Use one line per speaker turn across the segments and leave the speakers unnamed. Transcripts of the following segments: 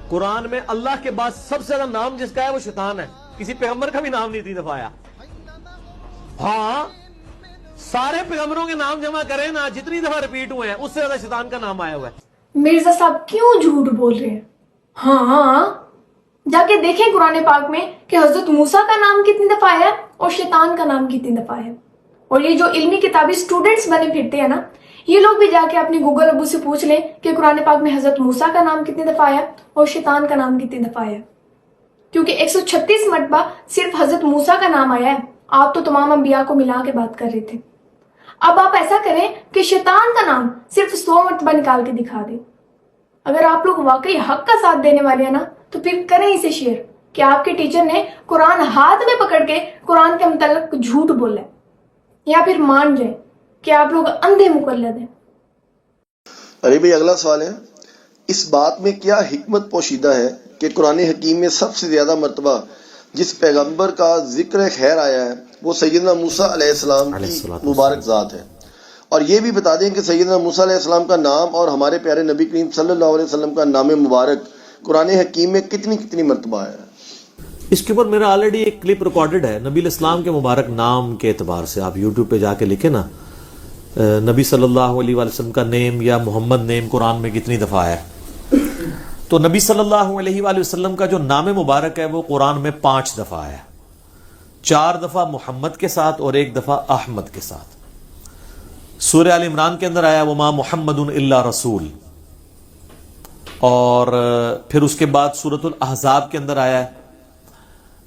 قرآن میں اللہ کے بعد سب سے زیادہ نام جس کا ہے وہ شیطان ہے. کسی پیغمبر کا بھی نام نہیں اتنی دفعہ آیا. ہاں سارے پیغمبروں کے نام جمع کریں نا, جتنی دفعہ ریپیٹ ہوئے ہیں اس سے زیادہ شیطان کا نام آیا ہوا ہے.
مرزا صاحب کیوں جھوٹ بول رہے ہیں؟ ہاں جا کے دیکھیں قرآن پاک میں کہ حضرت موسیٰ کا نام کتنی دفعہ آیا اور شیطان کا نام کتنی دفعہ ہے. اور یہ جو علمی کتابی اسٹوڈنٹس بنے پھرتے ہیں نا, یہ لوگ بھی جا کے اپنے گوگل ابو سے پوچھ لیں کہ قرآن پاک میں حضرت موسیٰ کا نام کتنی دفعہ آیا اور شیطان کا نام کتنی دفعہ آیا. کیونکہ 136 مرتبہ صرف حضرت موسیٰ کا نام آیا ہے. آپ تو تمام انبیاء کو ملا کے بات کر رہے تھے. اب آپ ایسا کریں کہ شیطان کا نام صرف 100 مرتبہ نکال کے دکھا دیں. اگر آپ لوگ واقعی حق کا ساتھ دینے والے ہیں نا تو پھر کریں اسے شیئر کہ آپ کے ٹیچر نے قرآن ہاتھ میں پکڑ کے قرآن کے متعلق جھوٹ بولا ہے, یا پھر مان جائیں کہ آپ لوگ اندھے مقلد ہیں.
ارے بھائی اگلا سوال ہے, اس بات میں کیا حکمت پوشیدہ ہے کہ قرآن حکیم میں سب سے زیادہ مرتبہ جس پیغمبر کا ذکر خیر آیا ہے وہ سیدنا موسیٰ علیہ السلام کی مبارک ذات ہے؟ اور یہ بھی بتا دیں کہ سیدنا موسیٰ علیہ السلام کا نام اور ہمارے پیارے نبی کریم صلی اللہ علیہ وسلم کا نام مبارک قرآن حکیم میں کتنی مرتبہ آیا ہے؟
اس کے اوپر میرا آلریڈی ایک کلپ ریکارڈڈ ہے نبی الاسلام کے مبارک نام کے اعتبار سے. آپ یوٹیوب پہ جا کے لکھیں نا نبی صلی اللہ علیہ وسلم کا نیم یا محمد نیم قرآن میں کتنی دفعہ آیا ہے, تو نبی صلی اللہ علیہ وآلہ وسلم کا جو نام مبارک ہے وہ قرآن میں 5 دفعہ آیا. 4 دفعہ محمد کے ساتھ اور 1 دفعہ احمد کے ساتھ. سورہ آل عمران کے اندر آیا وما محمد الا رسول, اور پھر اس کے بعد سورۃ الاحزاب کے اندر آیا ہے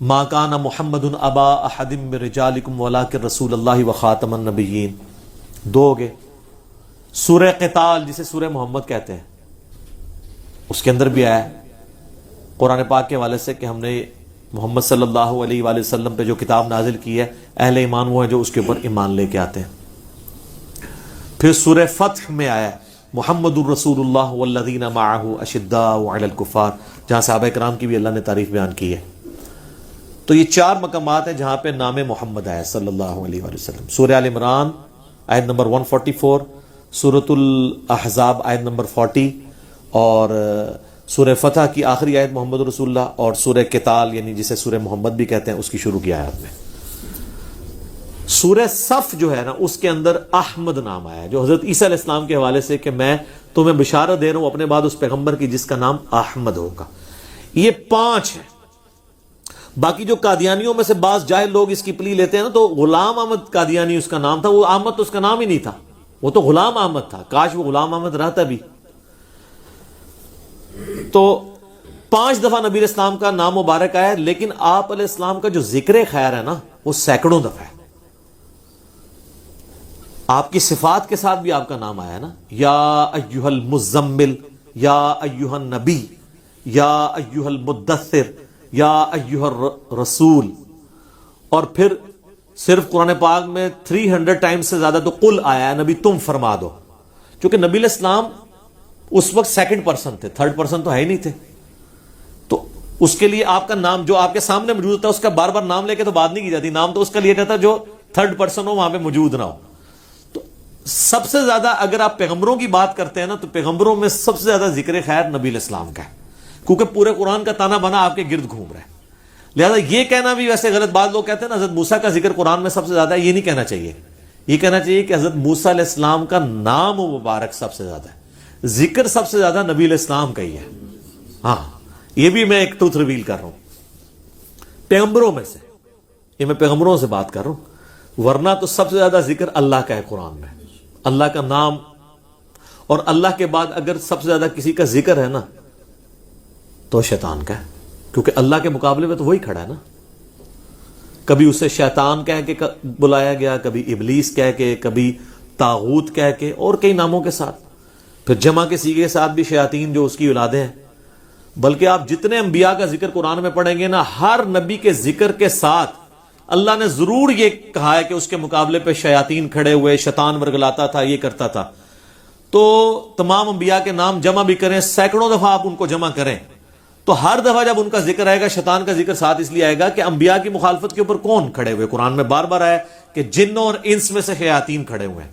ما کان محمد ابا احد من رجالکم ولکن رسول اللہ وخاتم النبیین. 2 ہو گئے. سورہ قتال جسے سورہ محمد کہتے ہیں اس کے اندر بھی آیا ہے قرآن پاک کے حوالے سے کہ ہم نے محمد صلی اللہ علیہ وآلہ وسلم پہ جو کتاب نازل کی ہے اہل ایمان وہ ہیں جو اس کے اوپر ایمان لے کے آتے ہیں. پھر سورہ فتح میں آیا ہے محمد الرسول اللہ والذین معہ اشداء علی الکفار, جہاں صحابہ کرام کی بھی اللہ نے تعریف بیان کی ہے. تو یہ 4 مقامات ہیں جہاں پہ نام محمد آیا صلی اللہ علیہ وآلہ وسلم. سورہ آل عمران آیت نمبر 144, سورۃ الاحزاب آیت نمبر 40, اور سورہ فتح کی آخری آیت محمد رسول اللہ, اور سورہ قتال یعنی جسے سورہ محمد بھی کہتے ہیں اس کی شروع کی آیت میں. سورہ صف جو ہے نا اس کے اندر احمد نام آیا ہے جو حضرت عیسیٰ علیہ السلام کے حوالے سے کہ میں تمہیں بشارت دے رہا ہوں اپنے بعد اس پیغمبر کی جس کا نام احمد ہوگا. یہ 5 ہیں. باقی جو قادیانیوں میں سے بعض جاہل لوگ اس کی پلی لیتے ہیں نا, تو غلام احمد قادیانی اس کا نام تھا. وہ احمد تو اس کا نام ہی نہیں تھا, وہ تو غلام احمد تھا. کاش وہ غلام احمد رہتا بھی. تو 5 دفعہ نبی اسلام کا نام مبارک آیا, لیکن آپ علیہ السلام کا جو ذکر خیر ہے نا وہ سینکڑوں دفعہ ہے. آپ کی صفات کے ساتھ بھی آپ کا نام آیا نا, یا ایھا المزمل, یا ایھا النبی, یا ایھا المدثر, یا ایھا الرسول. اور پھر صرف قرآن پاک میں 300 ٹائمز سے زیادہ تو قل آیا ہے نبی تم فرما دو, کیونکہ نبی علیہ السلام اس وقت 2nd پرسن تھے, 3rd پرسن تو ہے ہی نہیں تھے. تو اس کے لیے آپ کا نام جو آپ کے سامنے موجود تھا اس کا بار بار نام لے کے تو بات نہیں کی جاتی. نام تو اس کا لیا جاتا جو 3rd پرسن ہو وہاں پہ موجود نہ ہو. تو سب سے زیادہ اگر آپ پیغمبروں کی بات کرتے ہیں نا تو پیغمبروں میں سب سے زیادہ ذکر خیر نبی علیہ السلام کا ہے, کیونکہ پورے قرآن کا تانا بانا آپ کے گرد گھوم رہا ہے. لہذا یہ کہنا بھی ویسے غلط. بعض لوگ کہتے ہیں نا حضرت موسیٰ کا ذکر قرآن میں سب سے زیادہ ہے, یہ نہیں کہنا چاہیے. یہ کہنا چاہیے کہ حضرت موسیٰ علیہ السلام کا نام مبارک سب سے زیادہ ہے, ذکر سب سے زیادہ نبی علیہ السلام کا ہی ہے. ہاں یہ بھی میں ایک ٹروتھ ریویل کر رہا ہوں پیغمبروں میں سے, یہ میں پیغمبروں سے بات کر رہا ہوں, ورنہ تو سب سے زیادہ ذکر اللہ کا ہے قرآن میں. اللہ کا نام, اور اللہ کے بعد اگر سب سے زیادہ کسی کا ذکر ہے نا تو شیطان کا ہے, کیونکہ اللہ کے مقابلے میں تو وہی کھڑا ہے نا. کبھی اسے شیطان کہہ کے بلایا گیا, کبھی ابلیس کہہ کے, کبھی طاغوت کہہ کے, اور کئی ناموں کے ساتھ. پھر جمع کے سیغے کے ساتھ بھی شیاطین جو اس کی اولادیں ہیں. بلکہ آپ جتنے انبیاء کا ذکر قرآن میں پڑھیں گے نا, ہر نبی کے ذکر کے ساتھ اللہ نے ضرور یہ کہا ہے کہ اس کے مقابلے پہ شیاطین کھڑے ہوئے, شیطان ورگلاتا تھا, یہ کرتا تھا. تو تمام انبیاء کے نام جمع بھی کریں, سینکڑوں دفعہ آپ ان کو جمع کریں, تو ہر دفعہ جب ان کا ذکر آئے گا شیطان کا ذکر ساتھ اس لیے آئے گا کہ انبیاء کی مخالفت کے اوپر کون کھڑے ہوئے. قرآن میں بار بار آیا کہ جنوں اور انس میں سے شیاطین کھڑے ہوئے ہیں.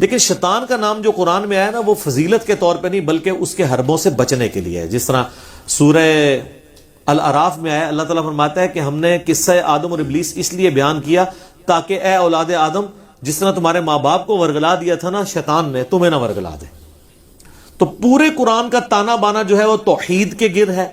لیکن شیطان کا نام جو قرآن میں آیا نا وہ فضیلت کے طور پہ نہیں بلکہ اس کے حربوں سے بچنے کے لیے ہے. جس طرح سورہ الاعراف میں آیا, اللہ تعالیٰ فرماتا ہے کہ ہم نے قصہ آدم اور ابلیس اس لیے بیان کیا تاکہ اے اولاد آدم جس طرح تمہارے ماں باپ کو ورگلا دیا تھا نا شیطان نے, تمہیں نہ ورگلا دے. تو پورے قرآن کا تانا بانا جو ہے وہ توحید کے گرد ہے,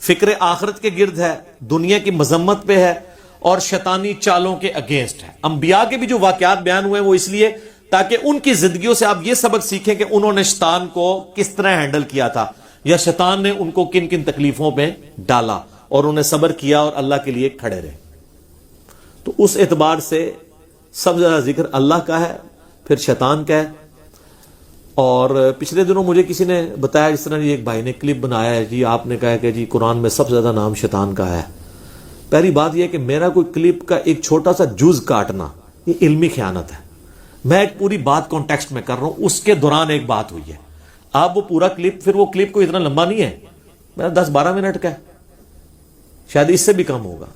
فکر آخرت کے گرد ہے, دنیا کی مذمت پہ ہے اور شیطانی چالوں کے اگینسٹ ہے. انبیاء کے بھی جو واقعات بیان ہوئے ہیں وہ اس لیے تاکہ ان کی زندگیوں سے آپ یہ سبق سیکھیں کہ انہوں نے شیطان کو کس طرح ہینڈل کیا تھا, یا شیطان نے ان کو کن کن تکلیفوں پہ ڈالا اور انہیں صبر کیا اور اللہ کے لیے کھڑے رہے. تو اس اعتبار سے سب سے زیادہ ذکر اللہ کا ہے, پھر شیطان کا ہے. اور پچھلے دنوں مجھے کسی نے بتایا, جس طرح ایک بھائی نے کلپ بنایا ہے, جی آپ نے کہا کہ جی قرآن میں سب سے زیادہ نام شیطان کا ہے. پہلی بات یہ کہ میرا کوئی کلپ کا ایک چھوٹا سا جز کاٹنا یہ علمی خیانت ہے. میں ایک پوری بات کانٹیکسٹ میں کر رہا ہوں, اس کے دوران ایک بات ہوئی ہے. آپ وہ پورا کلپ, پھر وہ کلپ کوئی اتنا لمبا نہیں ہے, میرا 10-12 منٹ کا ہے, شاید اس سے بھی کم ہوگا,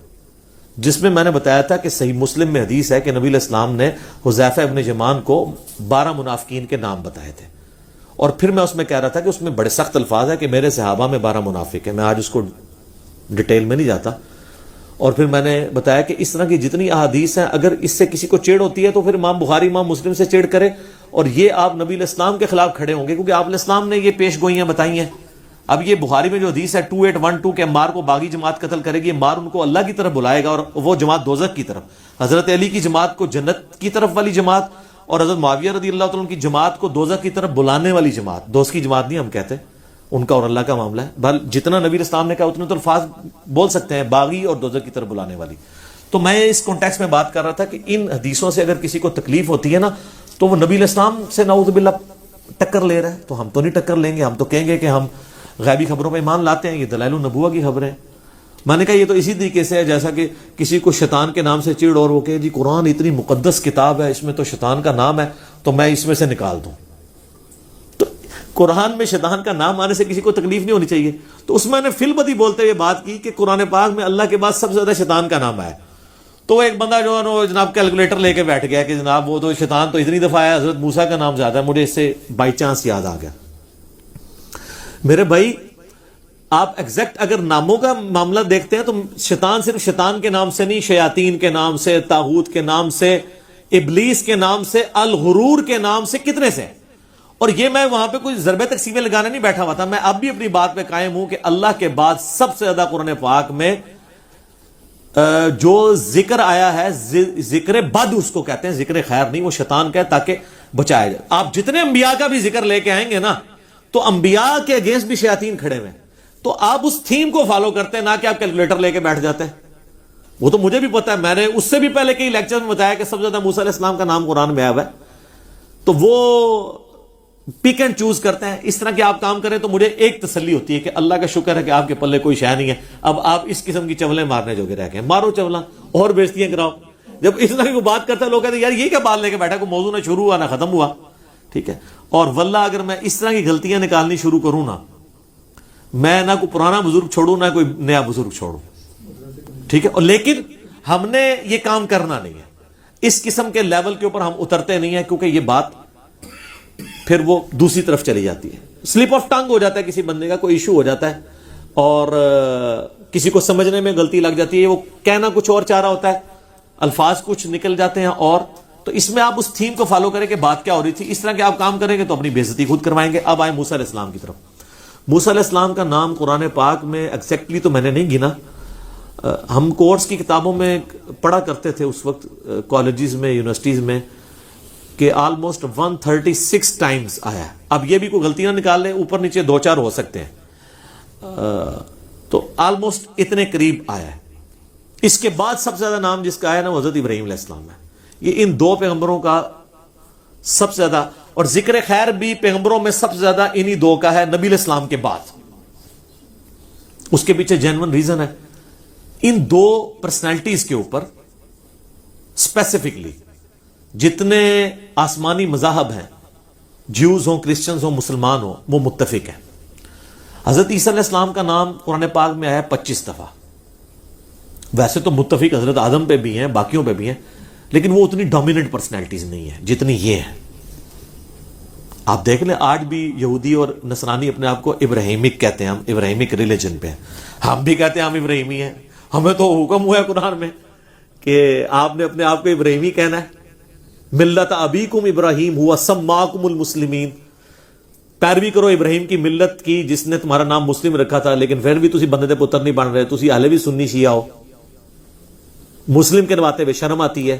جس میں نے بتایا تھا کہ صحیح مسلم میں حدیث ہے کہ نبی علیہ السلام نے حذیفہ ابن یمان کو 12 منافقین کے نام بتائے تھے. اور پھر میں اس میں کہہ رہا تھا کہ اس میں بڑے سخت الفاظ ہے کہ میرے صحابہ میں 12 منافق ہیں. میں آج اس کو ڈیٹیل میں نہیں جاتا. اور پھر میں نے بتایا کہ اس طرح کی جتنی احادیث ہیں اگر اس سے کسی کو چڑ ہوتی ہے تو پھر امام بخاری امام مسلم سے چڑ کرے, اور یہ آپ نبی علیہ السلام کے خلاف کھڑے ہوں گے کیونکہ آپ علیہ السلام نے یہ پیش گوئیاں بتائی ہیں. اب یہ بخاری میں جو حدیث ہے 2812 کہ عمار کو باغی جماعت قتل کرے گی, عمار ان کو اللہ کی طرف بلائے گا اور وہ جماعت دوزخ کی طرف, حضرت علی کی جماعت کو جنت کی طرف والی جماعت اور حضرت معاویہ رضی اللہ تعالیٰ کی جماعت کو دوزخ کی طرف بلانے والی جماعت. دوست کی جماعت نہیں ہم کہتے, ان کا اور اللہ کا معاملہ ہے. بل جتنا نبی اسلام نے کہا اتنے تو الفاظ بول سکتے ہیں, باغی اور دوزخ کی طرف بلانے والی. تو میں اس کانٹیکسٹ میں بات کر رہا تھا کہ ان حدیثوں سے اگر کسی کو تکلیف ہوتی ہے نا تو وہ نبی الاسلام سے نعوذ باللہ ٹکر لے رہا ہے. تو ہم تو نہیں ٹکر لیں گے, ہم تو کہیں گے کہ ہم غیبی خبروں پہ ایمان لاتے ہیں, یہ دلائل النبوہ کی خبریں. میں نے کہا یہ تو اسی طریقے سے ہے جیسا کہ کسی کو شیطان کے نام سے چڑ اور وہ کہ جی قرآن اتنی مقدس کتاب ہے, اس میں تو شیطان کا نام ہے تو میں اس میں سے نکال دوں. تو قرآن میں شیطان کا نام آنے سے کسی کو تکلیف نہیں ہونی چاہیے. تو اس میں نے فی البدی بولتے ہوئے بات کی کہ قرآن پاک میں اللہ کے بعد سب سے زیادہ شیطان کا نام آیا. تو ایک بندہ جو ہے نا جناب کیلکولیٹر لے کے بیٹھ گیا کہ جناب وہ تو شیطان تو اتنی دفعہ آیا, حضرت موسیٰ کا نام زیادہ ہے. مجھے اس سے بائی چانس یاد آ گیا. میرے بھائی آپ ایگزیکٹ اگر ناموں کا معاملہ دیکھتے ہیں تو شیطان صرف شیطان کے نام سے نہیں, شیاطین کے نام سے, طاغوت کے نام سے, ابلیس کے نام سے, الغرور کے نام سے, کتنے سے. اور یہ میں وہاں پہ کوئی ضرب تقسیمیں لگانے نہیں بیٹھا ہوا تھا. میں اب بھی اپنی بات پہ قائم ہوں کہ اللہ کے بعد سب سے زیادہ قرآن پاک میں جو ذکر آیا ہے, ذکر بد اس کو کہتے ہیں, ذکر خیر نہیں, وہ شیطان کا ہے تاکہ بچایا جائے. آپ جتنے انبیاء کا بھی ذکر لے کے آئیں گے نا تو انبیاء کے اگینسٹ بھی شیاطین کھڑے ہوئے ہیں. تو آپ اس تھیم کو فالو کرتے ہیں, نہ کہ آپ کیلکولیٹر لے کے بیٹھ جاتے ہیں. وہ تو مجھے بھی پتا ہے, میں نے اس سے بھی پہلے کئی لیکچر میں بتایا کہ سب سے زیادہ موسیٰ علیہ السلام کا نام قرآن میں آیا ہوا ہے. تو وہ پک اینڈ چوز کرتے ہیں. اس طرح کے آپ کام کریں تو مجھے ایک تسلی ہوتی ہے کہ اللہ کا شکر ہے کہ آپ کے پلے کوئی شے نہیں ہے. اب آپ اس قسم کی چولیں مارنے جوگے رہ گئے, مارو چولاں اور بیزتیاں کراؤ. جب اس طرح کی بات کرتا ہے لوگ کہتے ہیں یار یہ کیا بات لے کے بیٹھا, کوئی موضوع نہ شروع ہوا نہ ختم ہوا. ٹھیک ہے, اور واللہ اگر میں اس طرح کی غلطیاں نکالنی شروع کروں نا, میں نہ کوئی پرانا بزرگ چھوڑوں نہ کوئی نیا بزرگ چھوڑوں. ٹھیک ہے, اور لیکن ہم نے یہ کام کرنا نہیں ہے. اس قسم کے لیول کے اوپر ہم اترتے نہیں ہیں کیونکہ یہ بات پھر وہ دوسری طرف چلی جاتی ہے. سلپ آف ٹنگ ہو جاتا ہے, کسی بندے کا کوئی ایشو ہو جاتا ہے اور کسی کو سمجھنے میں غلطی لگ جاتی ہے, وہ کہنا کچھ اور چاہ رہا ہوتا ہے, الفاظ کچھ نکل جاتے ہیں. اور تو اس میں آپ اس تھیم کو فالو کریں کہ بات کیا ہو رہی تھی. اس طرح کے آپ کام کریں گے تو اپنی بے عزتی خود کروائیں گے. اب آئے موسیٰ علیہ السلام کی طرف. موسیٰ علیہ السلام کا نام قرآن پاک میں ایگزیکٹلی تو میں نے نہیں گنا, ہم کورس کی کتابوں میں پڑھا کرتے تھے اس وقت کالجز میں, یونیورسٹیز میں, کہ آلموسٹ 136 ٹائمز آیا ہے. اب یہ بھی کوئی غلطی نہ نکال لیں, اوپر نیچے 2-4 ہو سکتے ہیں, تو آلموسٹ اتنے قریب آیا ہے. اس کے بعد سب سے زیادہ نام جس کا آیا نا وہ حضرت ابراہیم علیہ السلام ہے. یہ ان دو پیغمبروں کا سب سے زیادہ, اور ذکر خیر بھی پیغمبروں میں سب سے زیادہ انہی دو کا ہے نبی علیہ السلام کے بعد. اس کے پیچھے جینون ریزن ہے. ان دو پرسنالٹیز کے اوپر اسپیسیفکلی جتنے آسمانی مذاہب ہیں, جیوز ہوں, کرسچنز ہوں, مسلمان ہوں, وہ متفق ہیں. حضرت عیسیٰ علیہ السلام کا نام قرآن پاک میں آیا 25 دفعہ. ویسے تو متفق حضرت آدم پہ بھی ہیں, باقیوں پہ بھی ہیں, لیکن وہ اتنی ڈومیننٹ پرسنالٹیز نہیں ہیں جتنی یہ ہیں. آپ دیکھ لیں آج بھی یہودی اور نصرانی اپنے آپ کو ابراہیمک کہتے ہیں، ہم ابراہیمک ریلیجن پہ ہیں، ہم بھی کہتے ہیں ہم ابراہیمی ہیں، ہمیں تو حکم ہوا ہے قرآن میں کہ آپ نے اپنے آپ کو ابراہیمی کہنا ہے. ملت ابیکم ابراہیم ہوا سماکم المسلمین، پیروی کرو ابراہیم کی ملت کی جس نے تمہارا نام مسلم رکھا تھا، لیکن پھر بھی تسی بندے دے پتر نہیں بن رہے، تسی حالے بھی سنی شیعہ ہو، مسلم کے نواتے بے شرم آتی ہے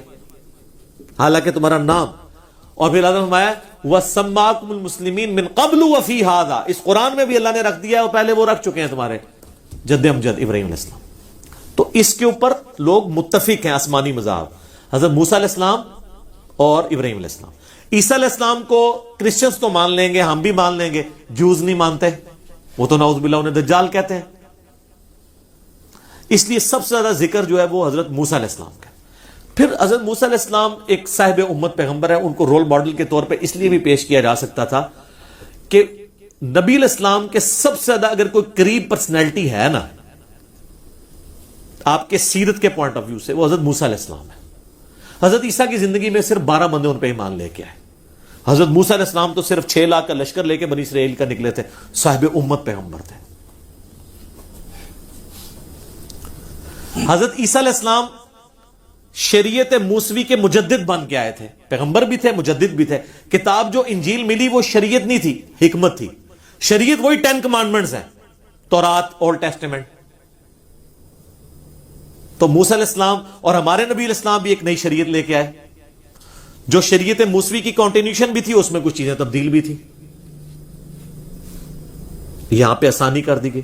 حالانکہ تمہارا نام. اور پھر اللہ نے فرمایا وَسَمَّاكُمُ الْمُسْلِمِينَ مِنْ قَبْلُ وَفِي هَذَا، اس قرآن میں بھی اللہ نے رکھ دیا ہے اور پہلے وہ رکھ چکے ہیں تمہارے جد امجد ابراہیم علیہ السلام. تو اس کے اوپر لوگ متفق ہیں آسمانی مذاہب، حضرت موسیٰ علیہ السلام اور ابراہیم علیہ السلام. عیسیٰ علیہ السلام کو کرسچنز تو مان لیں گے، ہم بھی مان لیں گے، جوز نہیں مانتے، وہ تو نعوذ باللہ انہیں دجال کہتے ہیں. اس لیے سب سے زیادہ ذکر جو ہے وہ حضرت موسیٰ علیہ السلام کا. پھر حضرت موسیٰ علیہ السلام ایک صاحب امت پیغمبر ہے، ان کو رول ماڈل کے طور پہ اس لیے بھی پیش کیا جا سکتا تھا کہ نبی علیہ السلام کے سب سے زیادہ اگر کوئی قریب پرسنالٹی ہے نا آپ کے سیرت کے پوائنٹ آف ویو سے، وہ حضرت موسیٰ علیہ السلام ہے. حضرت عیسیٰ کی زندگی میں صرف 12 بندے ان پہ ایمان لے کے آئے. حضرت موسیٰ علیہ السلام تو صرف 6 لاکھ کا لشکر لے کے بنی اسرائیل کا نکلے تھے، صاحب امت پیغمبر تھے. حضرت عیسیٰ علیہ السلام شریعت موسوی کے مجدد بن کے آئے تھے، پیغمبر بھی تھے، مجدد بھی تھے. کتاب جو انجیل ملی وہ شریعت نہیں تھی، حکمت تھی. شریعت وہی 10 کمانڈمنٹس ہیں، تورات، اولڈ ٹیسٹیمنٹ. تو موسیٰ علیہ السلام اور ہمارے نبی علیہ السلام بھی ایک نئی شریعت لے کے آئے، جو شریعت موسوی کی کنٹینیوشن بھی تھی، اس میں کچھ چیزیں تبدیل بھی تھی. یہاں پہ آسانی کر دی گئی،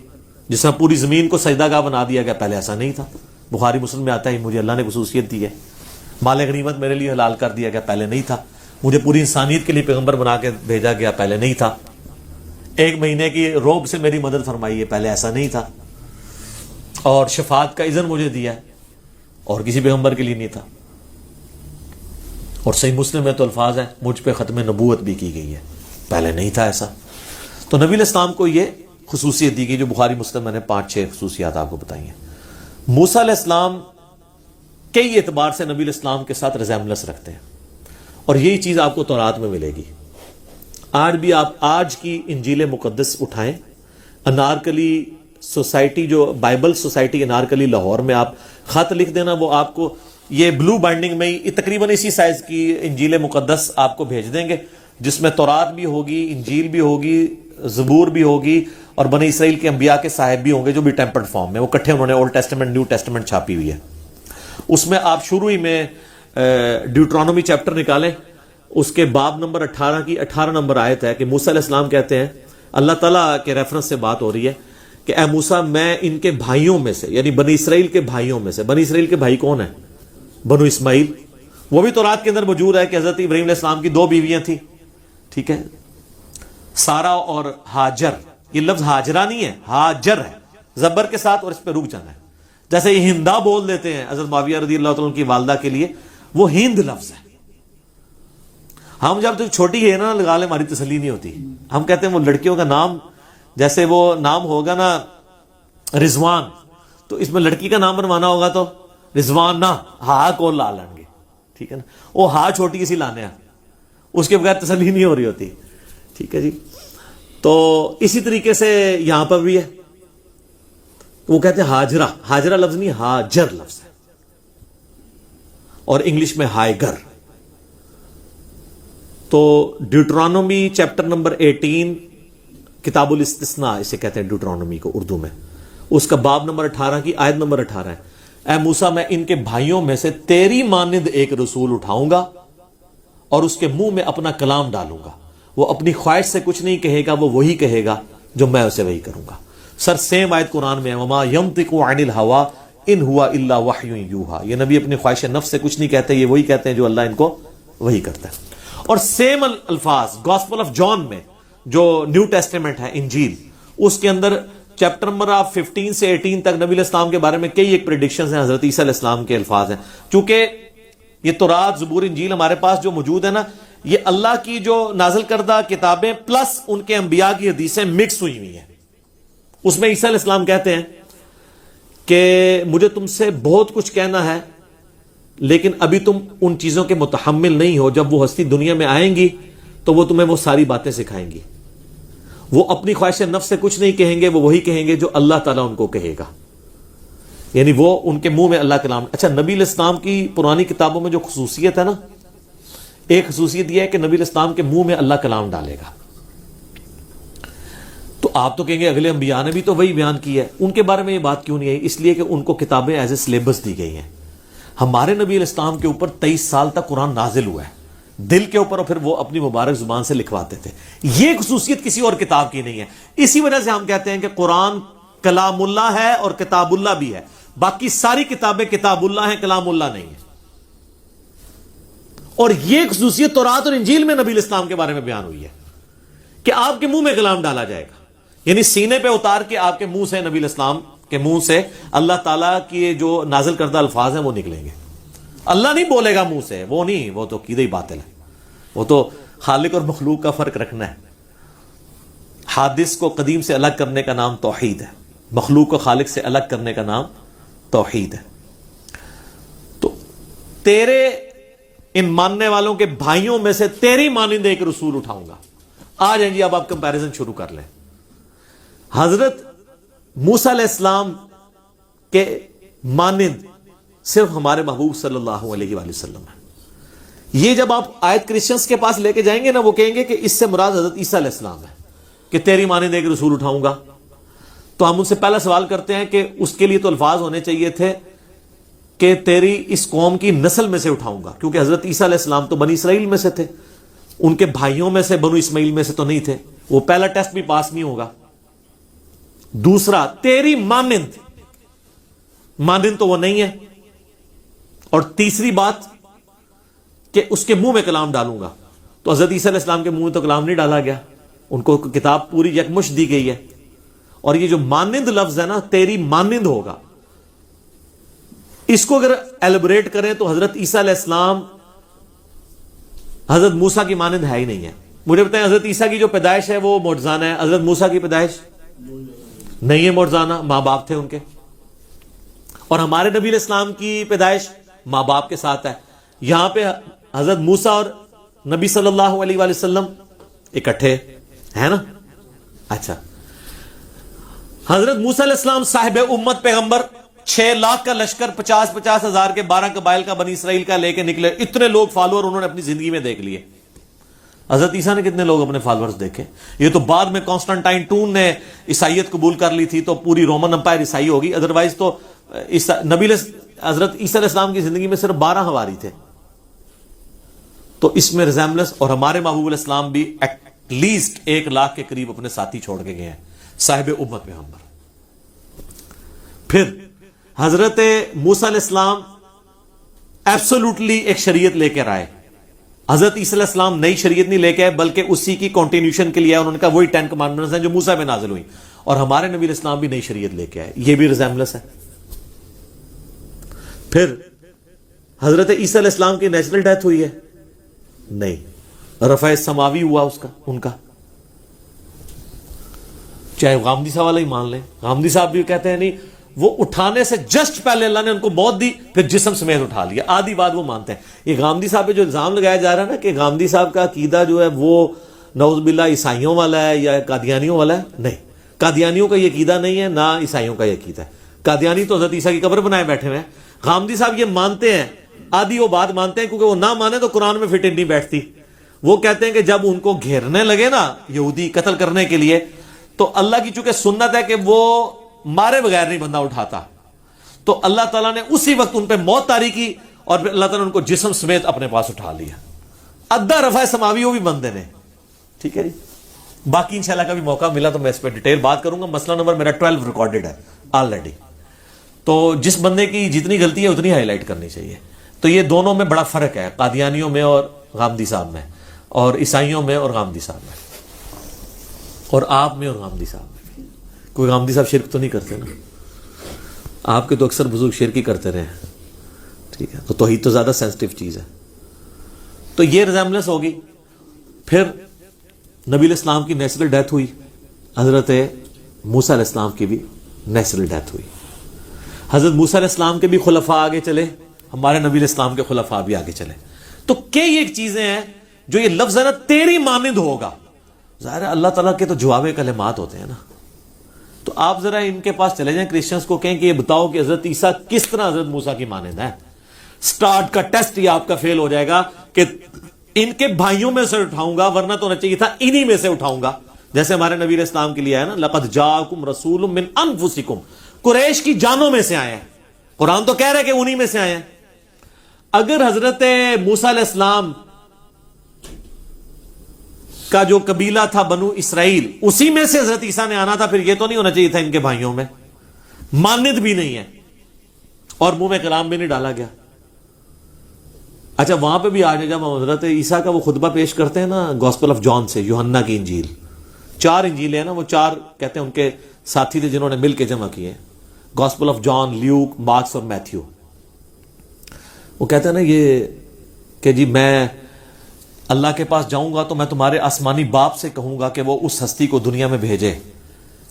جس طرح پوری زمین کو سجدہ گاہ بنا دیا گیا، پہلے ایسا نہیں تھا. بخاری مسلم میں آتا ہے مجھے اللہ نے خصوصیت دی ہے، مال غنیمت میرے لیے حلال کر دیا گیا، پہلے نہیں تھا. مجھے پوری انسانیت کے لیے پیغمبر بنا کے بھیجا گیا، پہلے نہیں تھا. 1 مہینے کی روب سے میری مدد فرمائی ہے، پہلے ایسا نہیں تھا. اور شفاعت کا اذن مجھے دیا ہے، اور کسی پیغمبر کے لیے نہیں تھا. اور صحیح مسلم میں تو الفاظ ہیں مجھ پہ ختم نبوت بھی کی گئی ہے، پہلے نہیں تھا ایسا. تو نبی علیہ السلام کو یہ خصوصیت دی گئی جو بخاری مسلم میں نے 5-6 خصوصیات آپ کو بتائی ہیں. موسیٰ علیہ السلام کئی اعتبار سے نبی علیہ السلام کے ساتھ ریزیمبلنس رکھتے ہیں، اور یہی چیز آپ کو تورات میں ملے گی. آج بھی آپ آج کی انجیل مقدس اٹھائیں، انارکلی سوسائٹی جو بائبل سوسائٹی انارکلی لاہور میں آپ خط لکھ دینا، وہ آپ کو یہ بلو بائنڈنگ میں ہی تقریباً اسی سائز کی انجیل مقدس آپ کو بھیج دیں گے، جس میں تورات بھی ہوگی، انجیل بھی ہوگی، زبور بھی ہوگی، اور بنی اسرائیل کے انبیاء کے صاحب بھی ہوں گے جو بھی ٹیمپرڈ فارم میں، وہ کٹھے انہوں نے اولڈ ٹیسٹمنٹ نیو ٹیسٹمنٹ چھاپی ہوئی ہے. اس میں آپ شروع ہی میں ڈیوٹرانومی چیپٹر نکالیں، اس کے باب نمبر 18 کی 18 نمبر آیت ہے کہ موسیٰ علیہ السلام کہتے ہیں، اللہ تعالیٰ کے ریفرنس سے بات ہو رہی ہے کہ اے موسیٰ میں ان کے بھائیوں میں سے، یعنی بنی اسرائیل کے بھائیوں میں سے، بنی اسرائیل کے بھائی کون ہیں؟ بنو اسماعیل. وہ بھی تورات کے اندر موجود ہے کہ حضرت ابراہیم علیہ السلام کی 2 بیویاں تھیں، ٹھیک ہے، سارا اور ہاجر. یہ لفظ ہاجرہ نہیں ہے، ہاجر ہے زبر کے ساتھ، اور اس پہ رک جانا ہے. جیسے یہ ہندا بول دیتے ہیں حضرت معاویہ رضی اللہ تعالیٰ کی والدہ کے لیے، وہ ہند لفظ ہے. ہم جب تک چھوٹی ہے نا لگا لیں، ہماری تسلی نہیں ہوتی. ہم کہتے ہیں وہ لڑکیوں کا نام، جیسے وہ نام ہوگا نا رضوان، تو اس میں لڑکی کا نام بنوانا ہوگا تو رضوان نہ، ہا کو لا لیں گے، ٹھیک ہے نا. وہ ہا چھوٹی سی لانے، اس کے بغیر تسلی نہیں ہو رہی ہوتی، ٹھیک ہے جی. تو اسی طریقے سے یہاں پر بھی ہے، وہ کہتے ہیں ہاجرہ. ہاجرہ لفظ نہیں، ہاجر لفظ ہے، اور انگلش میں ہائیگر. تو ڈیوٹرانومی چیپٹر نمبر 18 کتاب الاستثناء اسے کہتے ہیں ڈیوٹرانومی کو اردو میں، اس کا باب نمبر 18 کی آیت نمبر 18 ہے، اے موسیٰ میں ان کے بھائیوں میں سے تیری مانند ایک رسول اٹھاؤں گا اور اس کے منہ میں اپنا کلام ڈالوں گا، وہ اپنی خواہش سے کچھ نہیں کہے گا، وہ وہی کہے گا جو میں اسے وہی کروں گا. سر سیم آیت قرآن میں ہے، وما ينطق عن الهوى ان هو الا وحی یوحى. یہ نبی اپنی خواہش نفس سے کچھ نہیں کہتے، یہ وہی کہتے ہیں جو اللہ ان کو وہی کرتا ہے. اور سیم الفاظ گاسپل آف جان میں جو نیو ٹیسٹیمنٹ ہے انجیل، اس کے اندر چیپٹر نمبر 15 سے 18 تک نبی علیہ السلام کے بارے میں کئی ایک پریڈکشنز ہیں، حضرت عیسیٰ علیہ السلام کے الفاظ ہیں. چونکہ یہ تورات، زبور، انجیل ہمارے پاس جو موجود ہے نا، یہ اللہ کی جو نازل کردہ کتابیں پلس ان کے انبیاء کی حدیثیں مکس ہوئی ہوئی ہیں. اس میں عیسیٰ علیہ السلام کہتے ہیں کہ مجھے تم سے بہت کچھ کہنا ہے، لیکن ابھی تم ان چیزوں کے متحمل نہیں ہو. جب وہ ہستی دنیا میں آئیں گی تو وہ تمہیں وہ ساری باتیں سکھائیں گی. وہ اپنی خواہش نفس سے کچھ نہیں کہیں گے, وہ وہی کہیں گے جو اللہ تعالیٰ ان کو کہے گا. یعنی وہ ان کے منہ میں اللہ کلام. اچھا, نبی علیہ السلام کی پرانی کتابوں میں جو خصوصیت ہے نا, ایک خصوصیت یہ ہے کہ نبی علیہ السلام کے منہ میں اللہ کلام ڈالے گا. تو آپ تو کہیں گے اگلے انبیاء نے بھی تو وہی بیان کیا ہے, ان کے بارے میں یہ بات کیوں نہیں ہے؟ اس لیے کہ ان کو کتابیں ایز اے سلیبس دی گئی ہیں. ہمارے نبی علیہ السلام کے اوپر 23 سال تک قرآن نازل ہوا ہے دل کے اوپر, اور پھر وہ اپنی مبارک زبان سے لکھواتے تھے. یہ خصوصیت کسی اور کتاب کی نہیں ہے. اسی وجہ سے ہم کہتے ہیں کہ قرآن کلام اللہ ہے اور کتاب اللہ بھی ہے. باقی ساری کتابیں کتاب اللہ ہیں, کلام اللہ نہیں ہے. اور یہ خصوصیت تورات اور انجیل میں نبی علیہ السلام کے بارے میں بیان ہوئی ہے کہ آپ کے منہ میں کلام ڈالا جائے گا. یعنی سینے پہ اتار کے آپ کے منہ سے, نبی علیہ السلام کے منہ سے اللہ تعالیٰ کی جو نازل کردہ الفاظ ہیں وہ نکلیں گے. اللہ نہیں بولے گا منہ سے, وہ نہیں, وہ تو عقیدہ ہی باطل ہے. وہ تو خالق اور مخلوق کا فرق رکھنا ہے. حادث کو قدیم سے الگ کرنے کا نام توحید ہے, مخلوق کو خالق سے الگ کرنے کا نام توحید ہے. تو تیرے ان ماننے والوں کے بھائیوں میں سے تیری مانند ایک رسول اٹھاؤں گا. آ جائیں جی, اب آپ کمپیریزن شروع کر لیں. حضرت موسیٰ علیہ السلام کے مانند صرف ہمارے محبوب صلی اللہ علیہ وآلہ وسلم ہے. یہ جب آپ آیت کرسچنز کے پاس لے کے جائیں گے نا, وہ کہیں گے کہ اس سے مراد حضرت عیسیٰ علیہ السلام ہے کہ تیری مانند ایک رسول اٹھاؤں گا. تو ہم ان سے پہلا سوال کرتے ہیں کہ اس کے لیے تو الفاظ ہونے چاہیے تھے کہ تیری اس قوم کی نسل میں سے اٹھاؤں گا, کیونکہ حضرت عیسیٰ علیہ السلام تو بنی اسرائیل میں سے تھے, ان کے بھائیوں میں سے بنو اسماعیل میں سے تو نہیں تھے. وہ پہلا ٹیسٹ بھی پاس نہیں ہوگا. دوسرا, تیری مانند, مانند تو وہ نہیں ہے. اور تیسری بات کہ اس کے منہ میں کلام ڈالوں گا. تو حضرت عیسیٰ علیہ السلام کے منہ میں تو کلام نہیں ڈالا گیا, ان کو کتاب پوری یکمشت دی گئی ہے. اور یہ جو مانند لفظ ہے نا, تیری مانند ہوگا, اس کو اگر ایلیبریٹ کریں تو حضرت عیسیٰ علیہ السلام حضرت موسیٰ کی مانند ہے ہی نہیں ہے. مجھے بتائیں, حضرت عیسیٰ کی جو پیدائش ہے وہ معجزانہ ہے, حضرت موسیٰ کی پیدائش نہیں ہے معجزانہ, ماں باپ تھے ان کے. اور ہمارے نبی علیہ السلام کی پیدائش ماں باپ کے ساتھ ہے. یہاں پہ حضرت موسیٰ اور نبی صلی اللہ علیہ وآلہ وسلم اکٹھے ہے نا. اچھا, حضرت موسیٰ علیہ السلام صاحب امت پیغمبر, 6 لاکھ کا لشکر 50 ہزار کے 12 قبائل کا بنی اسرائیل کا لے کے نکلے. اتنے لوگ فالوور انہوں نے اپنی زندگی میں دیکھ لیے. حضرت عیسیٰ نے کتنے لوگ اپنے فالوورز دیکھے؟ یہ تو بعد میں کانسٹنٹائن ٹون نے عیسائیت قبول کر لی تھی تو پوری رومن امپائر عیسائی ہوگی. ادروائز تو حضرت عیسیٰ علیہ السلام کی زندگی میں صرف 12 حواری تھے. تو اس میں ریزیمبلنس, اور ہمارے محبوب علیہ السلام بھی ایٹ لیسٹ 1 لاکھ کے قریب اپنے ساتھی چھوڑ کے گئے ہیں, صاحب امت پیغمبر. پھر حضرت موسیٰ علیہ السلام ایبسولوٹلی ایک شریعت لے کر آئے. حضرت عیسیٰ علیہ السلام نئی شریعت نہیں لے کے آئے, بلکہ اسی کی کنٹینیوشن کے لیے انہوں نے کہا وہی 10 کمانڈمنٹس ہیں جو موسیٰ پہ نازل ہوئی. اور ہمارے نبی علیہ السلام بھی نئی شریعت لے کے آئے. یہ بھی ریزیمبلنس ہے. پھر حضرت عیسیٰ علیہ السلام کی نیچرل ڈیتھ ہوئی ہے؟ نہیں, رفع سماوی ہوا اس کا, ان کا. چاہے غامدی صاحب والا ہی مان لیں, غامدی صاحب بھی کہتے ہیں نہیں, وہ اٹھانے سے جسٹ پہلے اللہ نے ان کو موت دی, پھر جسم سمیت اٹھا لیا. آدھی بات وہ مانتے ہیں. یہ غامدی صاحب پہ جو الزام لگایا جا رہا ہے نا کہ غامدی صاحب کا عقیدہ جو ہے وہ نعوذ باللہ عیسائیوں والا ہے یا قادیانیوں والا ہے, نہیں, قادیانیوں کا یہ عقیدہ نہیں ہے, نہ عیسائیوں کا یہ عقیدہ ہے. قادیانی تو حضرت عیسیٰ کی قبر بنائے بیٹھے ہوئے ہیں. غامدی صاحب یہ مانتے ہیں, آدھی وہ بات مانتے ہیں, کیونکہ وہ نہ مانے تو قرآن میں فٹ نہیں بیٹھتی. وہ کہتے ہیں کہ جب ان کو گھیرنے لگے نا یہودی قتل کرنے کے لیے, تو اللہ کی چونکہ سنت ہے کہ وہ مارے بغیر نہیں بندہ اٹھاتا, تو اللہ تعالیٰ نے اسی وقت ان پہ موت طاری کی, اور پھر اللہ تعالیٰ نے ان کو جسم سمیت اپنے پاس اٹھا لیا. ادھا رفع سماوی وہ بھی بندے نے. ٹھیک ہے جی, باقی انشاءاللہ کبھی موقع ملا تو میں اس پہ ڈیٹیل بات کروں گا. مسئلہ نمبر میرا 12 ریکارڈڈ ہے آلریڈی. تو جس بندے کی جتنی غلطی ہے اتنی ہائی لائٹ کرنی چاہیے. تو یہ دونوں میں بڑا فرق ہے, قادیانیوں میں اور غامدی صاحب میں, اور عیسائیوں میں اور غامدی صاحب میں, اور آپ میں اور غامدی صاحب میں. کوئی غامدی صاحب شرک تو نہیں کرتے نا؟ آپ کے تو اکثر بزرگ شرک ہی کرتے رہے ہیں. ٹھیک ہے, تو توحید تو زیادہ سینسٹیو چیز ہے. تو یہ ریزیمبلنس ہوگی. پھر نبی علیہ السلام کی نیچرل ڈیتھ ہوئی, حضرت موسیٰ علیہ السلام کی بھی نیچرل ڈیتھ ہوئی. حضرت موسیٰ علیہ السلام کے بھی خلفاء آگے چلے, ہمارے نبی علیہ السلام کے خلفاء بھی آگے چلے. تو کئی ایک چیزیں ہیں جو یہ لفظ ہے نا تیری مانند ہوگا. ظاہر ہے اللہ تعالیٰ کے تو جواب کلمات ہوتے ہیں نا. تو آپ ذرا ان کے پاس چلے جائیں کرسچنس کو کہیں کہ یہ بتاؤ کہ حضرت عیسیٰ کس طرح حضرت موسیٰ کی مانند ہے. سٹارٹ کا ٹیسٹ یہ آپ کا فیل ہو جائے گا کہ ان کے بھائیوں میں سے اٹھاؤں گا, ورنہ تو ہونا چاہیے تھا انہی میں سے اٹھاؤں گا, جیسے ہمارے نبی علیہ السلام کے لیے ہے نا لقد جاءکم رسول من انفسکم, قریش کی جانوں میں سے آئے ہیں. قرآن تو کہہ رہا ہے کہ انہی میں سے آئے ہیں. اگر حضرت موسیٰ علیہ السلام کا جو قبیلہ تھا بنو اسرائیل اسی میں سے حضرت عیسیٰ نے آنا تھا, پھر یہ تو نہیں ہونا چاہیے تھا ان کے بھائیوں میں. مانند بھی نہیں ہے اور منہ میں کلام بھی نہیں ڈالا گیا. اچھا وہاں پہ بھی آ جائے جب ہم حضرت عیسیٰ کا وہ خطبہ پیش کرتے ہیں نا گاسپل آف جان سے, یوحنا کی انجیل, 4 انجیلیں ہیں نا, وہ 4 کہتے ہیں ان کے ساتھی تھے جنہوں نے مل کے جمع کیے, gospel of John, Luke, Marks اور میتھیو. وہ کہتے ہیں نا یہ کہ جی میں اللہ کے پاس جاؤں گا تو میں تمہارے آسمانی باپ سے کہوں گا کہ وہ اس ہستی کو دنیا میں بھیجے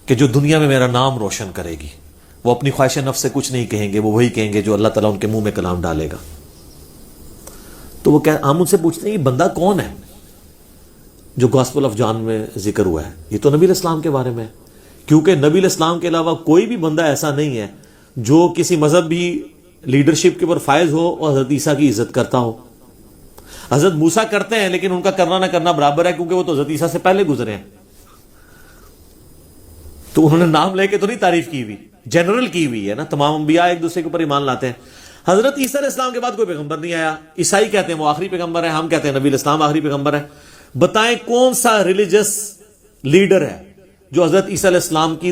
کہ جو دنیا میں میرا نام روشن کرے گی. وہ اپنی خواہش نفس سے کچھ نہیں کہیں گے, وہ وہی کہیں گے جو اللہ تعالیٰ ان کے منہ میں کلام ڈالے گا. تو وہ ہم ان سے پوچھتے ہیں یہ بندہ کون ہے جو گاسپل آف جان میں ذکر ہوا ہے؟ یہ تو نبی علیہ السلام کے بارے میں ہے, کیونکہ نبی علیہ السلام کے علاوہ کوئی بھی بندہ ایسا نہیں ہے جو کسی مذہبی لیڈرشپ کے اوپر فائز ہو اور حضرت عیسیٰ کی عزت کرتا ہو. حضرت موسیٰ کرتے ہیں لیکن ان کا کرنا نہ کرنا برابر ہے, کیونکہ وہ تو حضرت عیسیٰ سے پہلے گزرے ہیں. تو انہوں نے نام لے کے تو نہیں تعریف کی ہوئی, جنرل کی ہوئی ہے نا. تمام انبیاء ایک دوسرے کے اوپر ایمان لاتے ہیں. حضرت عیسیٰ علیہ السلام کے بعد کوئی پیغمبر نہیں آیا. عیسائی کہتے ہیں وہ آخری پیغمبر ہے, ہم کہتے ہیں نبی علیہ السلام آخری پیغمبر ہے. بتائیں کون سا ریلیجس لیڈر ہے جو حضرت عیسیٰ علیہ السلام کی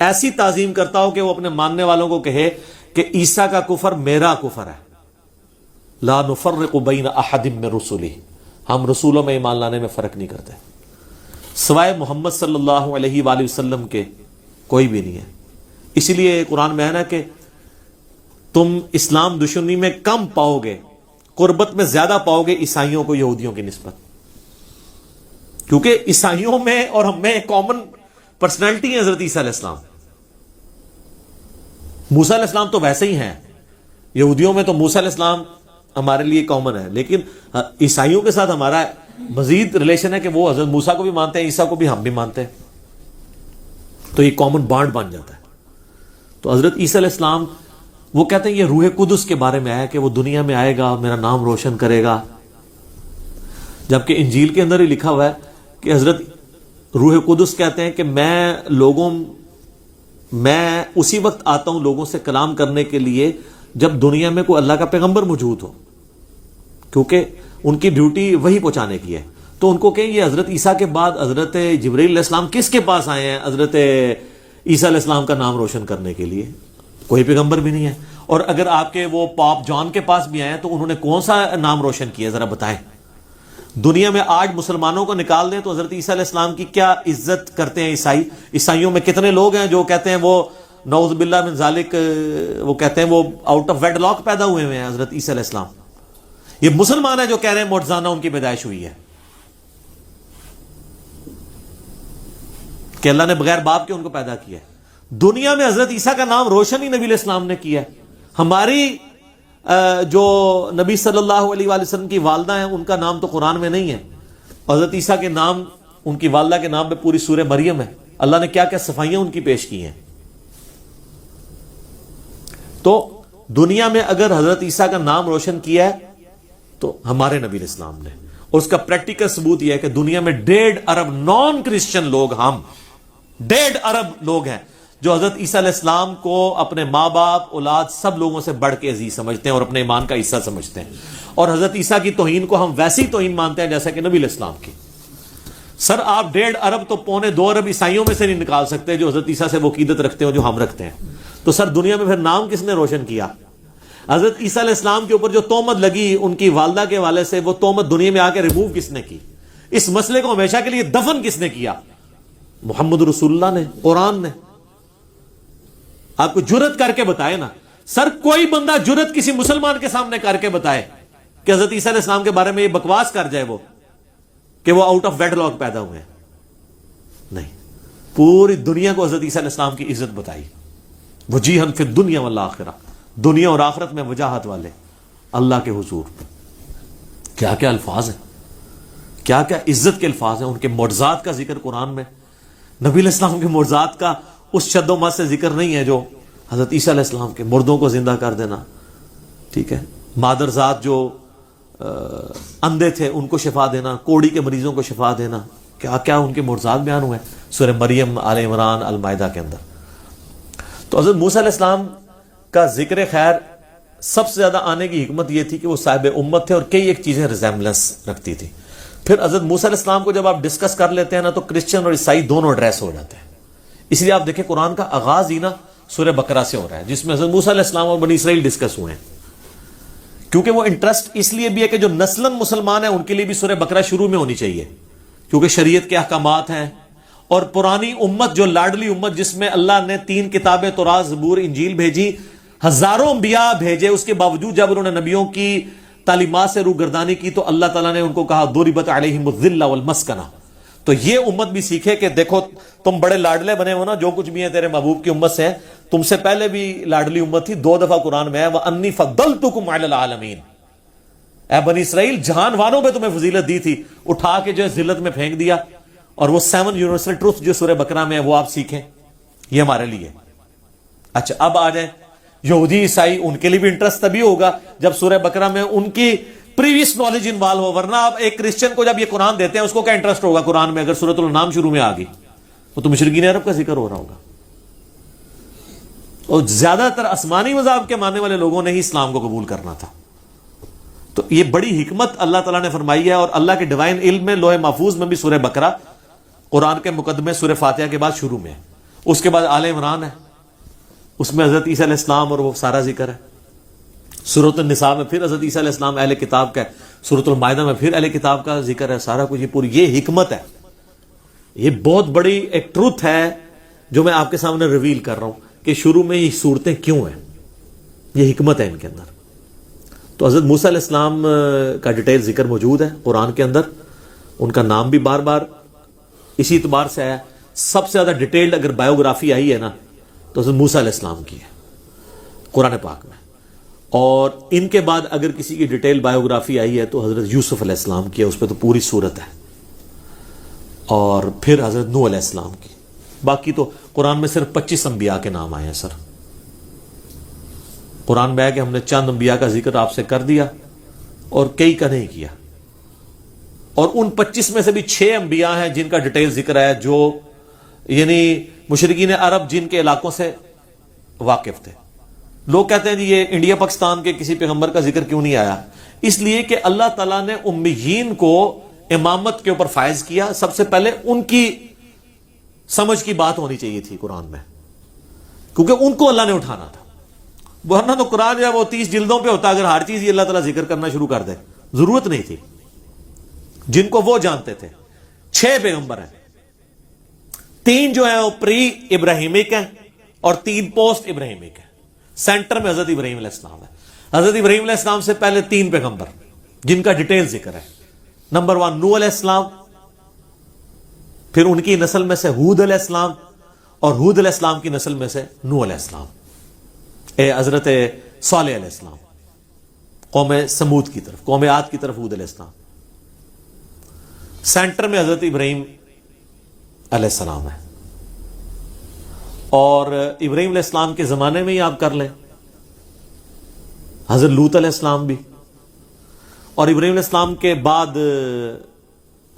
ایسی تعظیم کرتا ہو کہ وہ اپنے ماننے والوں کو کہے کہ عیسیٰ کا کفر میرا کفر ہے, لا نفرق بین احد من رسلہ, ہم رسولوں میں ایمان لانے میں فرق نہیں کرتے, سوائے محمد صلی اللہ علیہ وآلہ وسلم کے کوئی بھی نہیں ہے. اسی لیے قرآن میں ہے نا کہ تم اسلام دشمنی میں کم پاؤ گے, قربت میں زیادہ پاؤ گے عیسائیوں کو یہودیوں کی نسبت, کیونکہ عیسائیوں میں اور ہم میں کامن پرسنالٹی ہے حضرت عیسیٰ علیہ السلام. موسیٰ علیہ السلام تو ویسے ہی ہیں, یہودیوں میں تو موسیٰ علیہ السلام ہمارے لیے کامن ہے, لیکن عیسائیوں کے ساتھ ہمارا مزید ریلیشن ہے کہ وہ حضرت موسیٰ کو بھی مانتے ہیں, عیسیٰ کو بھی ہم بھی مانتے ہیں, تو یہ کامن بانڈ بن جاتا ہے. تو حضرت عیسیٰ علیہ السلام وہ کہتے ہیں یہ روح قدس کے بارے میں آیا کہ وہ دنیا میں آئے گا, میرا نام روشن کرے گا, جبکہ انجیل کے اندر ہی لکھا ہوا ہے کہ حضرت روح قدس کہتے ہیں کہ میں اسی وقت آتا ہوں لوگوں سے کلام کرنے کے لیے جب دنیا میں کوئی اللہ کا پیغمبر موجود ہو, کیونکہ ان کی ڈیوٹی وہی پہنچانے کی ہے. تو ان کو کہیں یہ حضرت عیسیٰ کے بعد حضرت جبرائیل علیہ السلام کس کے پاس آئے ہیں حضرت عیسیٰ علیہ السلام کا نام روشن کرنے کے لیے؟ کوئی پیغمبر بھی نہیں ہے. اور اگر آپ کے وہ پاپ جان کے پاس بھی آئے ہیں تو انہوں نے کون سا نام روشن کیا ذرا بتائیں. دنیا میں آج مسلمانوں کو نکال دیں تو حضرت عیسیٰ علیہ السلام کی کیا عزت کرتے ہیں عیسائی. عیسائیوں میں کتنے لوگ ہیں جو کہتے ہیں وہ نعوذ باللہ من ذالک, وہ کہتے ہیں وہ آؤٹ آف ویڈ لاک پیدا ہوئے ہیں حضرت عیسیٰ علیہ السلام. یہ مسلمان ہیں جو کہہ رہے ہیں معجزانہ ان کی پیدائش ہوئی ہے, کہ اللہ نے بغیر باپ کے ان کو پیدا کیا ہے. دنیا میں حضرت عیسیٰ کا نام روشن ہی نبی علیہ السلام نے کیا ہے. ہماری جو نبی صلی اللہ علیہ وآلہ وسلم کی والدہ ہیں ان کا نام تو قرآن میں نہیں ہے. حضرت عیسیٰ کے نام, ان کی والدہ کے نام پہ پوری سورہ مریم ہے. اللہ نے کیا کیا صفائیاں ان کی پیش کی ہیں. تو دنیا میں اگر حضرت عیسیٰ کا نام روشن کیا ہے تو ہمارے نبی علیہ السلام نے, اور اس کا پریکٹیکل ثبوت یہ ہے کہ دنیا میں 1.5 ارب نان کرسچن لوگ, ہم 1.5 ارب لوگ ہیں جو حضرت عیسیٰ علیہ السلام کو اپنے ماں باپ, اولاد, سب لوگوں سے بڑھ کے عزیز سمجھتے ہیں اور اپنے ایمان کا حصہ سمجھتے ہیں. اور حضرت عیسیٰ کی توہین کو ہم ویسی توہین مانتے ہیں جیسا کہ نبی علیہ السلام کی. سر آپ 1.5 ارب تو 1.25 ارب عیسائیوں میں سے نہیں نکال سکتے جو حضرت عیسیٰ سے وہ عقیدت رکھتے ہیں جو ہم رکھتے ہیں. تو سر دنیا میں پھر نام کس نے روشن کیا؟ حضرت عیسیٰ علیہ السلام کے اوپر جو تہمت لگی ان کی والدہ کے حوالے سے, وہ تہمت دنیا میں آ کے ریموو کس نے کی؟ اس مسئلے کو ہمیشہ کے لیے دفن کس نے کیا؟ محمد رسول اللہ نے, قرآن نے. آپ کو جرت کر کے بتائے نا سر, کوئی بندہ جرت کسی مسلمان کے سامنے کر کے بتائے کہ حضرت عیسیٰ علیہ السلام کے بارے میں یہ بکواس کر جائے وہ کہ وہ آؤٹ آف ویڈ لاک پیدا ہوئے ہیں. نہیں, پوری دنیا کو حضرت عیسیٰ علیہ السلام کی عزت بتائی. وجیہن فی الدنیا والآخرہ, دنیا اور آخرت میں وجاہت والے اللہ کے حضور. کیا کیا الفاظ ہیں. کیا کیا عزت کے الفاظ ہیں. ان کے معجزات کا ذکر قرآن میں, نبی علیہ السلام کے معجزات کا اس شد و مد سے ذکر نہیں ہے جو حضرت عیسیٰ علیہ السلام کے مردوں کو زندہ کر دینا, ٹھیک ہے, مادرزاد جو اندھے تھے ان کو شفا دینا, کوڑی کے مریضوں کو شفا دینا, کیا کیا ان کے معجزات بیان ہوئے ہیں سورہ مریم, آل عمران, المائدہ کے اندر. تو حضرت موسیٰ علیہ السلام کا ذکر خیر سب سے زیادہ آنے کی حکمت یہ تھی کہ وہ صاحب امت تھے اور کئی ایک چیزیں ریزیمبلنس رکھتی تھی. پھر حضرت موسیٰ علیہ السلام کو جب آپ ڈسکس کر لیتے ہیں نا تو کرسچن اور عیسائی دونوں ایڈریس ہو جاتے ہیں. اس لیے آپ دیکھیں قرآن کا آغاز ہی نا سورہ بقرہ سے ہو رہا ہے جس میں حضرت موسیٰ علیہ السلام اور بنی اسرائیل ڈسکس ہوئے ہیں, کیونکہ وہ انٹرسٹ اس لیے بھی ہے کہ جو نسلاً مسلمان ہیں ان کے لیے بھی سورہ بقرہ شروع میں ہونی چاہیے, کیونکہ شریعت کے احکامات ہیں. اور پرانی امت جو لاڈلی امت جس میں اللہ نے 3 کتابیں تورات, زبور, انجیل بھیجی, ہزاروں انبیاء بھیجے, اس کے باوجود جب انہوں نے نبیوں کی تعلیمات سے روگردانی کی تو اللہ تعالیٰ نے ان کو کہا ضربت علیہم الذلہ والمسکنہ. تو یہ امت بھی سیکھے کہ دیکھو تم بڑے لاڈلے بنے ہو نا, جو کچھ بھی ہیں تیرے محبوب کی امت سے ہیں, تم سے پہلے بھی لاڈلی امت تھی. 2 دفعہ قرآن میں ہے وَأَنِّي فَضَّلْتُكُمْ عَلَى الْعَالَمِينَ, اے بنی اسرائیل جہان والوں پہ تمہیں فضیلت دی تھی, اٹھا کے جو ہے ذلت میں پھینک دیا. اور وہ 7 یونیورسل ٹروتھ جو سورہ بقرہ میں ہے وہ آپ سیکھیں, یہ ہمارے لیے. اچھا اب آ جائیں یہودی عیسائی, ان کے لیے بھی انٹرسٹ تبھی ہوگا جب سورہ بقرہ میں ان کی پریویس نالج انوالو ہو, ورنہ آپ ایک کرسچن کو جب یہ قرآن دیتے ہیں اس کو کیا انٹرسٹ ہوگا قرآن میں اگر سورۃ الانعام شروع میں آ گئی, وہ تو مشرکین عرب کا ذکر ہو رہا ہوگا. اور زیادہ تر آسمانی مذاہب کے ماننے والے لوگوں نے ہی اسلام کو قبول کرنا تھا. تو یہ بڑی حکمت اللہ تعالیٰ نے فرمائی ہے, اور اللہ کے ڈیوائن علم میں لوح محفوظ میں بھی سورہ بقرہ قرآن کے مقدمے سورہ فاتحہ کے بعد شروع میں ہے. اس کے بعد آل عمران ہے, اس میں حضرت عیسیٰ علیہ السلام اور وہ سارا ذکر ہے. سورۃ النساء میں پھر حضرت عیسیٰ علیہ السلام اہل کتاب کا ہے. سورۃ المائدہ میں پھر اہل کتاب کا ذکر ہے. سارا کچھ یہ پوری یہ حکمت ہے. یہ بہت بڑی ایک ٹروتھ ہے جو میں آپ کے سامنے ریویل کر رہا ہوں کہ شروع میں یہ صورتیں کیوں ہیں, یہ حکمت ہے ان کے اندر. تو حضرت موسیٰ علیہ السلام کا ڈیٹیل ذکر موجود ہے قرآن کے اندر. ان کا نام بھی بار بار اسی اعتبار سے آیا. سب سے زیادہ ڈیٹیلڈ اگر بایوگرافی آئی ہے نا تو حضرت موسیٰ علیہ السلام کی ہے قرآن پاک میں. اور ان کے بعد اگر کسی کی ڈیٹیل بایوگرافی آئی ہے تو حضرت یوسف علیہ السلام کی ہے, اس پہ تو پوری صورت ہے. اور پھر حضرت نوح علیہ السلام کی. باقی تو قرآن میں صرف 25 انبیاء کے نام آئے ہیں سر. قرآن میں ہے کہ ہم نے چند انبیاء کا ذکر آپ سے کر دیا اور کئی کا نہیں کیا. اور ان 25 میں سے بھی 6 انبیاء ہیں جن کا ڈیٹیل ذکر ہے, جو یعنی مشرکین عرب جن کے علاقوں سے واقف تھے. لوگ کہتے ہیں جی یہ انڈیا پاکستان کے کسی پیغمبر کا ذکر کیوں نہیں آیا؟ اس لیے کہ اللہ تعالیٰ نے امیین کو امامت کے اوپر فائز کیا. سب سے پہلے ان کی سمجھ کی بات ہونی چاہیے تھی قرآن میں, کیونکہ ان کو اللہ نے اٹھانا تھا. ورنہ تو قرآن جو وہ 30 جلدوں پہ ہوتا, اگر ہر چیز یہ اللہ تعالیٰ ذکر کرنا شروع کر دے, ضرورت نہیں تھی. جن کو وہ جانتے تھے 6 پیغمبر ہیں. 3 جو ہیں وہ پری ابراہیمک ہیں اور 3 پوسٹ ابراہیمک ہیں. سینٹر میں حضرت ابراہیم علیہ السلام ہے. حضرت ابراہیم علیہ السلام سے پہلے 3 پیغمبر جن کا ڈیٹیل ذکر ہے. نمبر 1 نوح علیہ السلام, پھر ان کی نسل میں سے ہود علیہ السلام, اور ہود علیہ السلام کی نسل میں سے نوح علیہ السلام, حضرت صالح علیہ السلام قوم سمود کی طرف, قوم عاد کی طرف ہود علیہ السلام. سینٹر میں حضرت ابراہیم علیہ السلام ہے. اور ابراہیم علیہ السلام کے زمانے میں ہی آپ کر لیں حضرت لوط علیہ السلام بھی, اور ابراہیم علیہ السلام کے بعد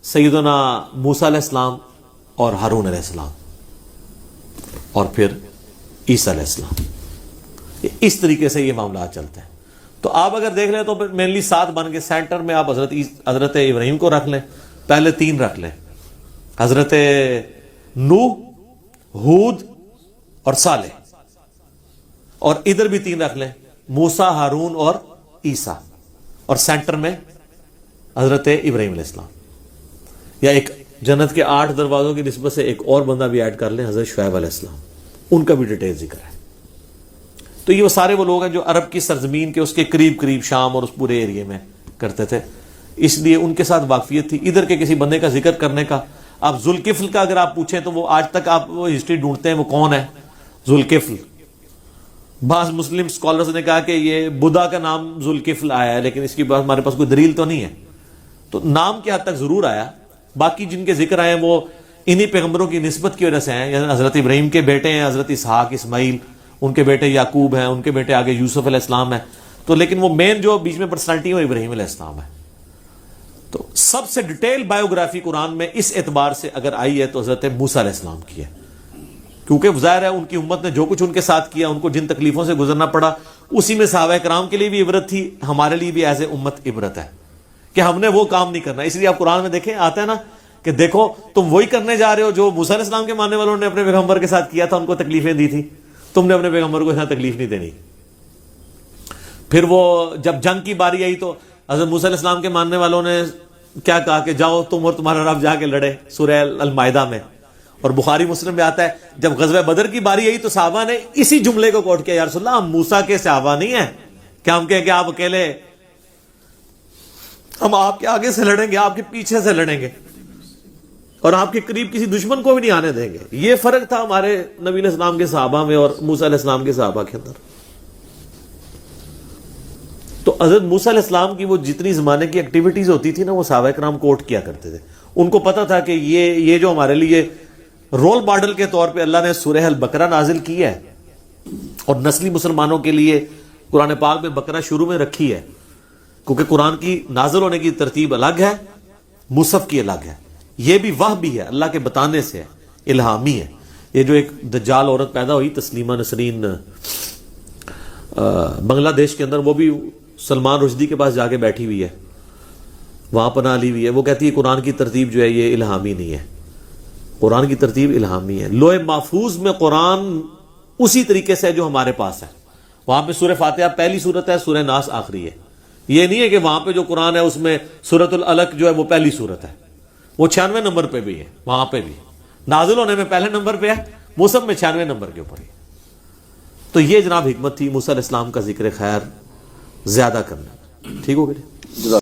سیدنا موسیٰ علیہ السلام اور ہارون علیہ السلام, اور پھر عیسیٰ علیہ السلام. اس طریقے سے یہ معاملات چلتے ہیں. تو آپ اگر دیکھ لیں تو مینلی 7 بن کے سینٹر میں آپ حضرت ابراہیم کو رکھ لیں, پہلے 3 رکھ لیں, حضرت نوح, ہود اور صالح, اور ادھر بھی 3 رکھ لیں, موسیٰ, ہارون اور عیسیٰ, اور سینٹر میں حضرت ابراہیم علیہ السلام. یا ایک جنت کے 8 دروازوں کی نسبت سے ایک اور بندہ بھی ایڈ کر لیں, حضرت شعیب علیہ السلام, ان کا بھی ڈیٹیل ذکر ہے. تو یہ وہ سارے وہ لوگ ہیں جو عرب کی سرزمین کے اس کے قریب قریب شام اور اس پورے ایریے میں کرتے تھے, اس لیے ان کے ساتھ واقفیت تھی. ادھر کے کسی بندے کا ذکر کرنے کا, آپ ذوالکفل کا اگر آپ پوچھیں تو وہ آج تک آپ وہ ہسٹری ڈھونڈتے ہیں وہ کون ہے ذوالکفل. بعض مسلم اسکالرز نے کہا کہ یہ بدھا کا نام ذوالکفل آیا ہے, لیکن اس کی بات ہمارے پاس کوئی دلیل تو نہیں ہے. تو نام کی حد تک ضرور آیا، باقی جن کے ذکر آئے وہ انہی پیغمبروں کی نسبت کی وجہ سے ہیں، یعنی حضرت ابراہیم کے بیٹے ہیں حضرت اسحاق اسماعیل، ان کے بیٹے یعقوب ہیں، ان کے بیٹے آگے یوسف علیہ السلام ہیں، تو لیکن وہ مین جو بیچ میں پرسنالٹی ہے وہ ابراہیم علیہ السلام ہے۔ تو سب سے ڈیٹیل بایوگرافی قرآن میں اس اعتبار سے اگر آئی ہے تو حضرت موسیٰ علیہ السلام کی ہے، کیونکہ ظاہر ہے ان کی امت نے جو کچھ ان کے ساتھ کیا، ان کو جن تکلیفوں سے گزرنا پڑا، اسی میں صحابہ کرام کے لیے بھی عبرت تھی، ہمارے لیے بھی ایز اے امت عبرت ہے کہ ہم نے وہ کام نہیں کرنا۔ اس لیے آپ قرآن میں دیکھیں آتا ہے نا کہ دیکھو تم وہی کرنے جا رہے ہو جو موسیٰ علیہ السلام کے ماننے والوں نے اپنے پیغمبر کے ساتھ کیا تھا، ان کو تکلیفیں دی تھی، تم نے اپنے پیغمبر کو اتنا تکلیف نہیں دینی۔ پھر وہ جب جنگ کی باری آئی تو حضرت موسیٰ علیہ السلام کے ماننے والوں نے کیا کہا کہ جاؤ تم اور تمہارا رب جا کے لڑے، سورہ المائدہ میں، اور بخاری مسلم میں آتا ہے جب غزوہ بدر کی باری آئی تو صحابہ نے اسی جملے کو کوٹ کیا، یا رسول اللہ ہم موسیٰ کے صحابہ نہیں ہیں کہ ہم کہیں کہ آپ اکیلے، ہم آپ کے آگے سے لڑیں گے، آپ کے پیچھے سے لڑیں گے، اور آپ کے قریب کسی دشمن کو بھی نہیں آنے دیں گے۔ یہ فرق تھا ہمارے نبی علیہ السلام کے صحابہ میں اور موسیٰ علیہ السلام کے صحابہ کے اندر۔ تو حضرت موسیٰ علیہ السلام کی وہ جتنی زمانے کی ایکٹیویٹیز ہوتی تھی نا وہ صحابہ کرام کوٹ کیا کرتے تھے، ان کو پتا تھا کہ یہ جو ہمارے لیے رول ماڈل کے طور پہ اللہ نے سورہ البقرہ نازل کی ہے، اور نسلی مسلمانوں کے لیے قرآن پاک میں بقرہ شروع میں رکھی ہے، کیونکہ قرآن کی نازل ہونے کی ترتیب الگ ہے، مصحف کی الگ ہے، یہ بھی وہ بھی ہے اللہ کے بتانے سے ہے، الہامی ہے۔ یہ جو ایک دجال عورت پیدا ہوئی تسلیمہ نسرین بنگلہ دیش کے اندر، وہ بھی سلمان رشدی کے پاس جا کے بیٹھی ہوئی ہے، وہاں پناہ لی ہوئی ہے، وہ کہتی ہے قرآن کی ترتیب جو ہے یہ الہامی نہیں ہے، قرآن کی ترتیب الہامی ہے۔ لوح محفوظ میں قرآن اسی طریقے سے ہے جو ہمارے پاس ہے، وہاں پہ سورہ فاتحہ پہلی سورت ہے، سورہ ناس آخری ہے، یہ نہیں ہے کہ وہاں پہ جو قرآن ہے اس میں سورۃ العلق جو ہے وہ پہلی سورت ہے، وہ 96 نمبر پہ بھی ہے، وہاں پہ بھی نازل ہونے میں پہلے نمبر پہ ہے، مصحف میں 96 نمبر کے اوپر ہے۔ تو یہ جناب حکمت تھی موسیٰ علیہ السلام کا ذکر خیر زیادہ کرنا۔ ٹھیک ہو گیا؟